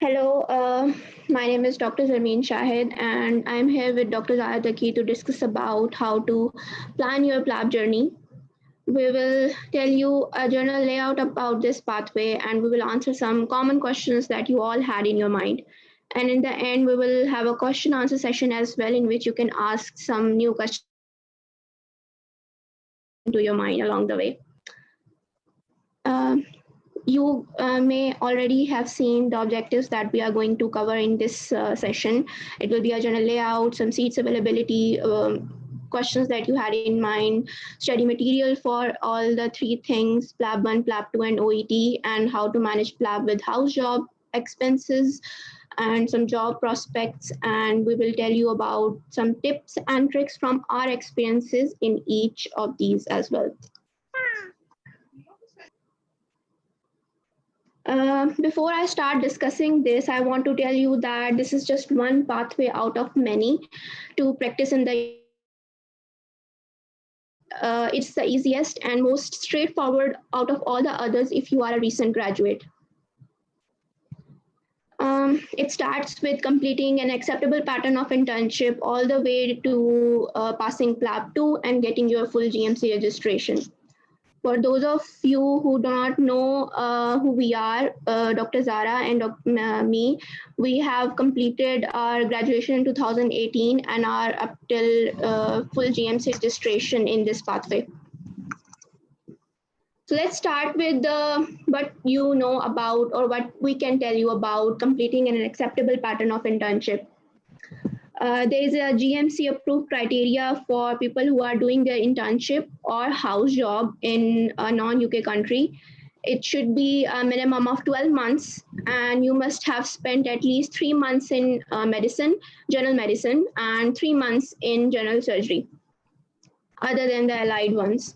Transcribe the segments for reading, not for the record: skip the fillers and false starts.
Hello, my name is Dr. Zarmeen Shahid, and I'm here with Dr. Zaya Taki to discuss about how to plan your PLAB journey. We will tell you a journal layout about this pathway, and we will answer some common questions that you all had in your mind. And in the end, we will have a question answer session as well, in which you can ask some new questions into your mind along the way. You may already have seen the objectives that we are going to cover in this session. It will be a journal layout, some seats availability, questions that you had in mind, study material for all the three things, PLAB 1, PLAB 2, and OET, and how to manage PLAB with house job expenses and some job prospects. And we will tell you about some tips and tricks from our experiences in each of these as well. Before I start discussing this, I want to tell you that this is just one pathway out of many to practice in the it's the easiest and most straightforward out of all the others if you are a recent graduate. It starts with completing an acceptable pattern of internship all the way to passing PLAB 2 and getting your full GMC registration. For those of you who do not know who we are, Dr. Zara and me, we have completed our graduation in 2018 and are up till full GMC registration in this pathway. So let's start with what you know about or what we can tell you about completing an acceptable pattern of internship. There is a GMC approved criteria for people who are doing their internship or house job in a non-UK country. It should be a minimum of 12 months, and you must have spent at least 3 months in medicine, general medicine, and 3 months in general surgery, other than the allied ones.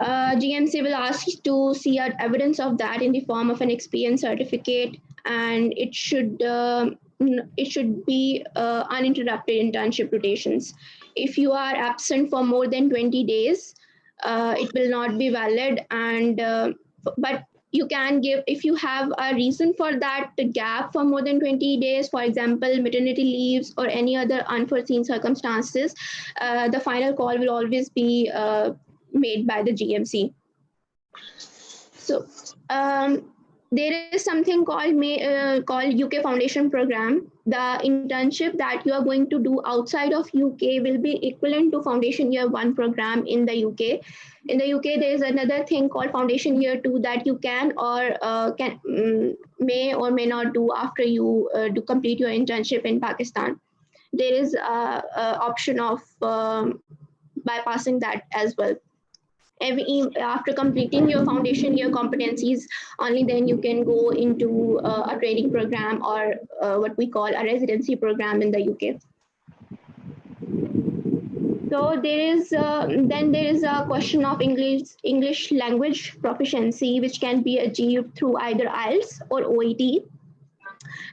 GMC will ask to see evidence of that in the form of an experience certificate, and it should be uninterrupted internship rotations. If you are absent for more than 20 days, it will not be valid. And but you can give, if you have a reason for that gap for more than 20 days, for example, maternity leaves or any other unforeseen circumstances, the final call will always be made by the GMC. So there is something called UK Foundation Program. The internship that you are going to do outside of UK will be equivalent to Foundation Year 1 program in the UK. In the UK, there is another thing called Foundation Year 2 that you can or may or may not do after you do complete your internship in Pakistan. There is a option of bypassing that as well. After completing your foundation year competencies, only then you can go into a training program or what we call a residency program in the UK. So then there is a question of English language proficiency, which can be achieved through either IELTS or OET.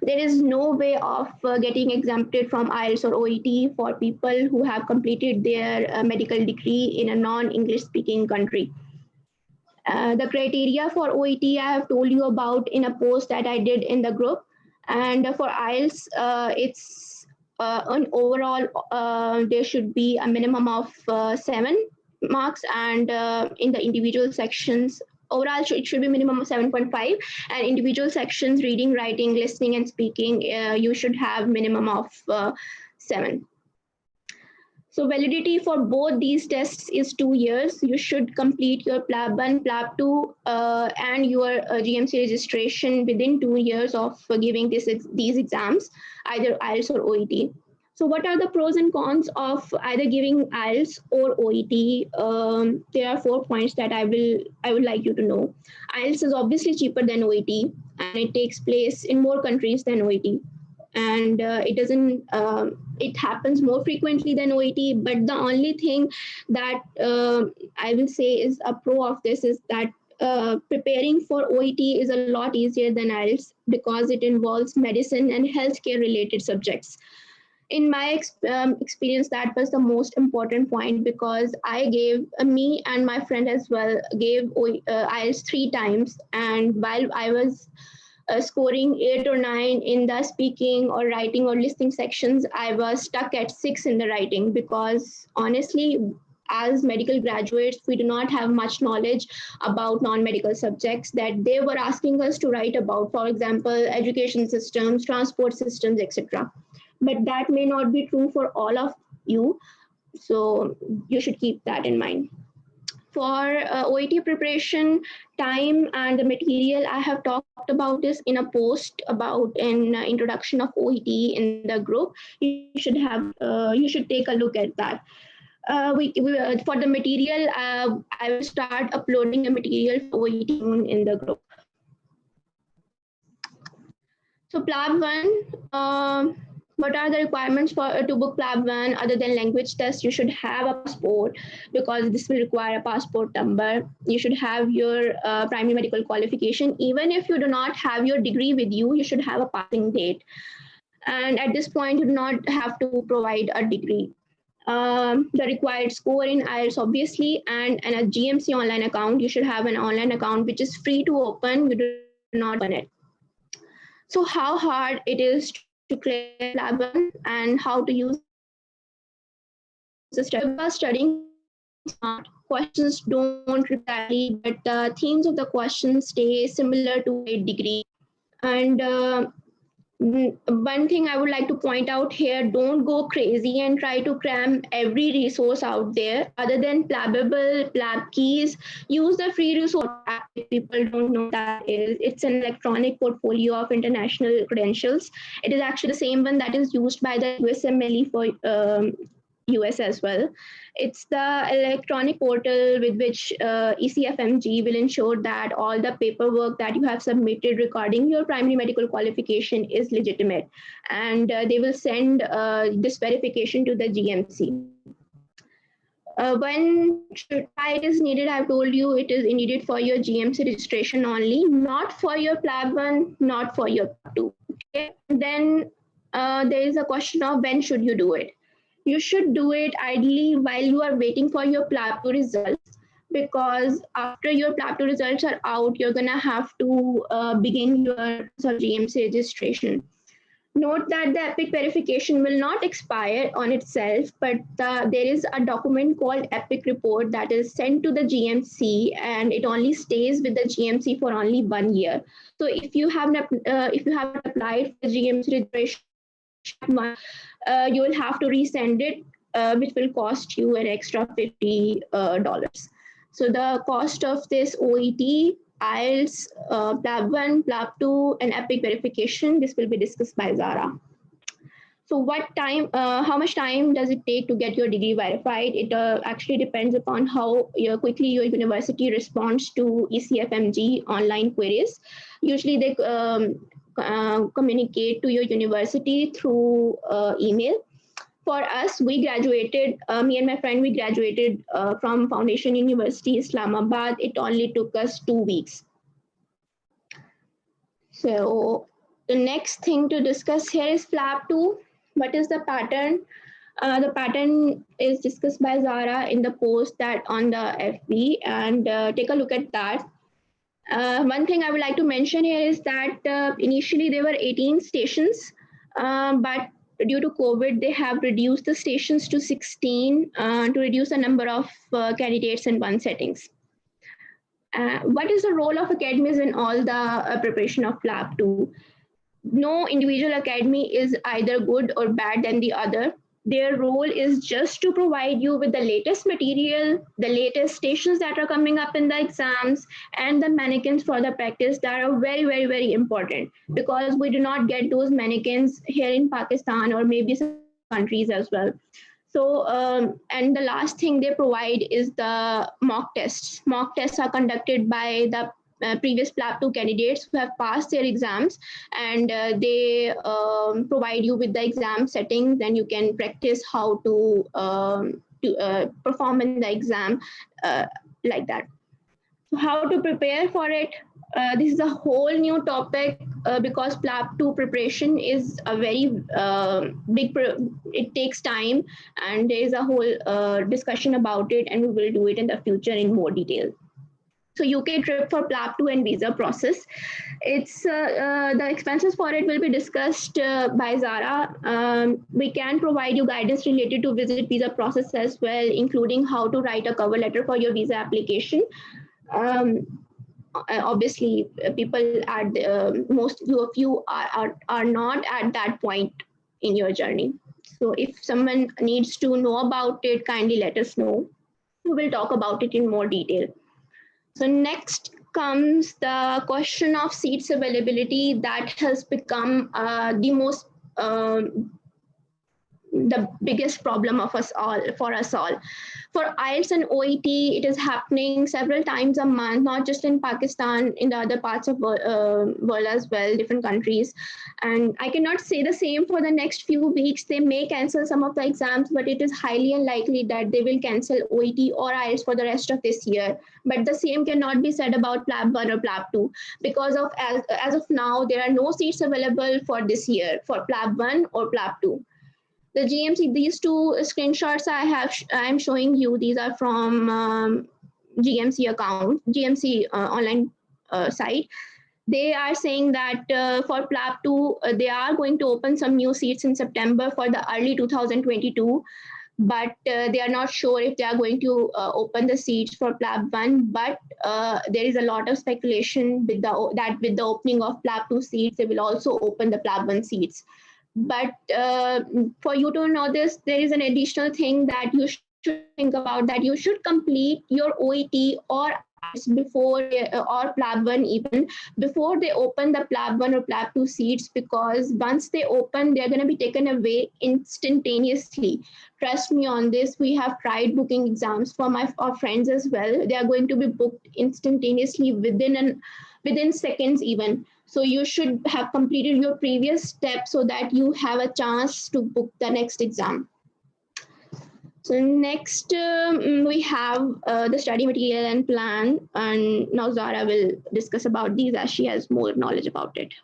There is no way of getting exempted from IELTS or OET for people who have completed their medical degree in a non-English speaking country. The criteria for OET I have told you about in a post that I did in the group. And for IELTS, it's an overall, there should be a minimum of 7 marks, and in the individual sections, overall it should be minimum of 7.5, and individual sections, reading, writing, listening, and speaking, you should have minimum of 7. So validity for both these tests is 2 years. You should complete your PLAB 1, PLAB 2, and your GMC registration within 2 years of giving these exams, either IELTS or OET. So what are the pros and cons of either giving IELTS or OET? There are 4 points that I would like you to know. IELTS is obviously cheaper than OET, and it takes place in more countries than OET. And it happens more frequently than OET. But the only thing that I will say is a pro of this is that preparing for OET is a lot easier than IELTS because it involves medicine and healthcare related subjects. In my experience, that was the most important point, because me and my friend as well gave IELTS 3 times. And while I was scoring 8 or 9 in the speaking or writing or listening sections, I was stuck at 6 in the writing because honestly, as medical graduates, we do not have much knowledge about non-medical subjects that they were asking us to write about, for example, education systems, transport systems, etc. But that may not be true for all of you. So you should keep that in mind. For OET preparation, time and the material, I have talked about this in a post about an introduction of OET in the group. You should take a look at that. For the material, I will start uploading the material for OET in the group. So PLAB 1, what are the requirements for to book PLAB 1 other than language test? You should have a passport because this will require a passport number. You should have your primary medical qualification. Even if you do not have your degree with you, you should have a passing date. And at this point, you do not have to provide a degree. The required score in IELTS, obviously, and a GMC online account. You should have an online account which is free to open. You do not open it. So how hard it is to clear PLAB 1 and how to use the studying smart. Questions don't reply, but the themes of the questions stay similar to a degree. And one thing I would like to point out here, don't go crazy and try to cram every resource out there other than Plabbable, PlabKeys. Use the free resource app if people don't know that is. It's an electronic portfolio of international credentials. It is actually the same one that is used by the USMLE for US as well. It's the electronic portal with which ECFMG will ensure that all the paperwork that you have submitted regarding your primary medical qualification is legitimate. And they will send this verification to the GMC. When why it is needed, I've told you it is needed for your GMC registration only, not for your PLAB 1, not for your PLAB 2. Okay? Then there is a question of when should you do it. You should do it ideally while you are waiting for your PLAB 2 results, because after your PLAB 2 results are out, you're going to have to begin your GMC registration. Note that the EPIC verification will not expire on itself, but there is a document called EPIC report that is sent to the GMC, and it only stays with the GMC for only 1 year. So if you haven't applied for GMC registration, you will have to resend it, which will cost you an extra $50. So the cost of this OET, IELTS, PLAB 1, PLAB 2, and EPIC verification, this will be discussed by Zara. So how much time does it take to get your degree verified? It actually depends upon how quickly your university responds to ECFMG online queries. Usually they communicate to your university through email. For us, we graduated, me and my friend, we graduated from Foundation University, Islamabad. It only took us 2 weeks. So the next thing to discuss here is PLAB 2. What is the pattern? The pattern is discussed by Zara in the post that on the FB, and take a look at that. One thing I would like to mention here is that initially there were 18 stations, but due to COVID, they have reduced the stations to 16 to reduce the number of candidates in one settings. What is the role of academies in all the preparation of PLAB 2? No individual academy is either good or bad than the other. Their role is just to provide you with the latest material, the latest stations that are coming up in the exams, and the mannequins for the practice that are very, very, very important, because we do not get those mannequins here in Pakistan or maybe some countries as well. So, and the last thing they provide is the mock tests. Mock tests are conducted by the previous PLAB 2 candidates who have passed their exams, and they provide you with the exam settings, and you can practice how to perform in the exam like that. So how to prepare for it? This is a whole new topic because PLAB 2 preparation is a very big, it takes time, and there is a whole discussion about it, and we will do it in the future in more detail. So UK trip for PLAB 2 and visa process. It's the expenses for it will be discussed by Zara. We can provide you guidance related to visit visa process as well, including how to write a cover letter for your visa application. Obviously, people at most of you are not at that point in your journey. So if someone needs to know about it, kindly let us know. We will talk about it in more detail. So next comes the question of seats availability that has become the biggest problem of us all, for us all. For IELTS and OET, it is happening several times a month, not just in Pakistan, in the other parts of world as well, different countries. And I cannot say the same for the next few weeks. They may cancel some of the exams, but it is highly unlikely that they will cancel OET or IELTS for the rest of this year. But the same cannot be said about PLAB 1 or PLAB 2 because of as of now, there are no seats available for this year for PLAB 1 or PLAB 2. The GMC, these two screenshots I am showing you, these are from GMC account, GMC online site. They are saying that for PLAB 2, they are going to open some new seats in September for the early 2022, but they are not sure if they are going to open the seats for PLAB 1. But there is a lot of speculation with with the opening of PLAB 2 seats, they will also open the PLAB 1 seats. But for you to know this, there is an additional thing that you should think about, that you should complete your OET or IELTS before, or PLAB 1 even, before they open the PLAB 1 or PLAB 2 seats, because once they open, they're going to be taken away instantaneously. Trust me on this. We have tried booking exams for our friends as well. They are going to be booked instantaneously within seconds even. So you should have completed your previous step so that you have a chance to book the next exam. So next we have the study material and plan, and now Zara will discuss about these as she has more knowledge about it.